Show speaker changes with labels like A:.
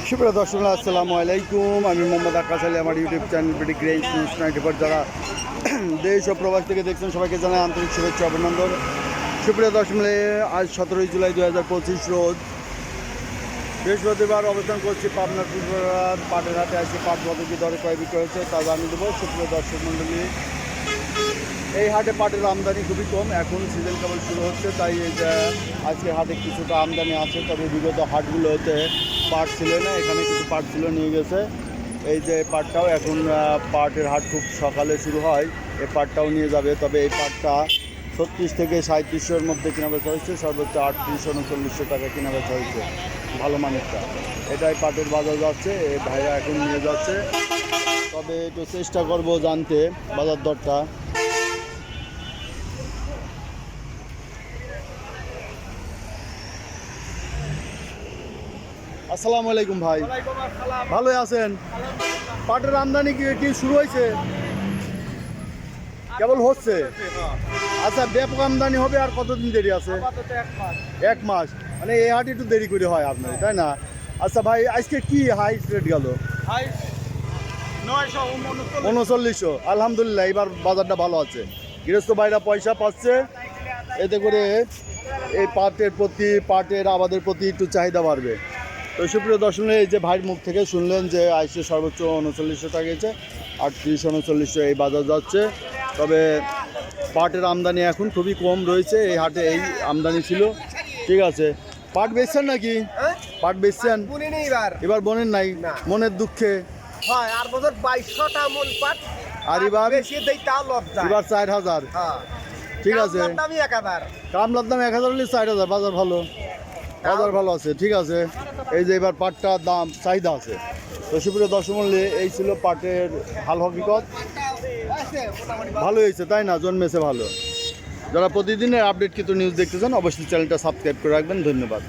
A: সুপ্রিয় দর্শক আসসালামু আলাইকুম। আমি মোহাম্মদ আকাশ আলী, আমার YouTube channel BD grain news 94 যারা দেশ ও প্রবাস থেকে দেখছেন সবাইকে জানাই আন্তরিক শুভেচ্ছা অভিনন্দন। সুপ্রিয় দর্শক, আজ 17 জুলাই 2025 রোজ বৃহস্পতিবার অবস্থান করছি পাবনার পুজোর পাটের হাটে। আসি পাট কত কি দরে ক্রয় বিক্রয় হয়েছে তা জানিয়ে দেবো। সুপ্রিয় দর্শক মণ্ডলী, এই হাটে পাটের আমদানি খুবই কম, এখন সিজন কেবল শুরু হচ্ছে, তাই এই যে আজকে হাটে কিছুটা আমদানি আছে। তবে বিগত হাটগুলোতে পাট ছিল না, এখানে কিছু পাট ছিল, নিয়ে গেছে। এই যে পাটটাও এখন পাটের হাট খুব সকালে শুরু হয়, এই পাটটাও নিয়ে যাবে। তবে এই পাটটা 36 থেকে 3700-এর মধ্যে কেনা বেচা হয়েছে, সর্বোচ্চ 3800-3900 টাকা কেনা বেচা হয়েছে ভালো মানেরটা। এটাই পাটের বাজার যাচ্ছে, এই ভাইরা এখন নিয়ে যাচ্ছে। তবে একটু চেষ্টা করব জানতে বাজার দরটা। আসসালামু আলাইকুম ভাই, ভালোই আছেন? পাটের আমদানি কি শুরু হয়েছে? কেবল হচ্ছে? আচ্ছা, ব্যাপক আমদানি হবে আর কতদিন দেরি আছে? 1 মাস, মানে এই হাট একটু দেরি করে হয় আপনার, তাই না? আচ্ছা ভাই, আজকে কি হাই রেট গেল? 3900। আলহামদুলিল্লাহ, এবার বাজারটা ভালো আছে, গৃহস্থ ভাইরা পয়সা পাচ্ছে, এতে করে এই পাটের আবাদের প্রতি একটু চাহিদা বাড়বে। তো সুপ্রিয় দর্শক, এই যে ভাইয়ের মুখ থেকে শুনলেন যে আইসে সর্বোচ্চ 3900 টাকা গেছে, 3800-3900 এই বাজার যাচ্ছে। তবে পাটের আমদানি এখন খুবই কম রয়েছে, এই হাটে এই আমদানি ছিল। ঠিক আছে, পাট বেচছেন নাকি? পাট বেচছেন? এবার বোনের নাই, মনের দুঃখে।
B: আর বছর 2200টা মন পাট,
A: আর এবার
B: বেশি দেই তাও লজ্জা।
A: এবার 4000। ঠিক আছে,
B: দামই 1000।
A: কামলার দাম 1000 হলে 4000, বাজার ভালো, বাজার ভালো আছে। ঠিক আছে, এই যে এবার পাটটার দাম চাহিদা আছে। তো সুপ্রিয় দর্শক মণ্ডলী, এই ছিল পাটের হাল হকিকত। ভালো হয়েছে, তাই না? জন্মেছে ভালো। যারা প্রতিদিনের আপডেট কিন্তু নিউজ দেখতে চান, অবশ্যই চ্যানেলটা সাবস্ক্রাইব করে রাখবেন। ধন্যবাদ।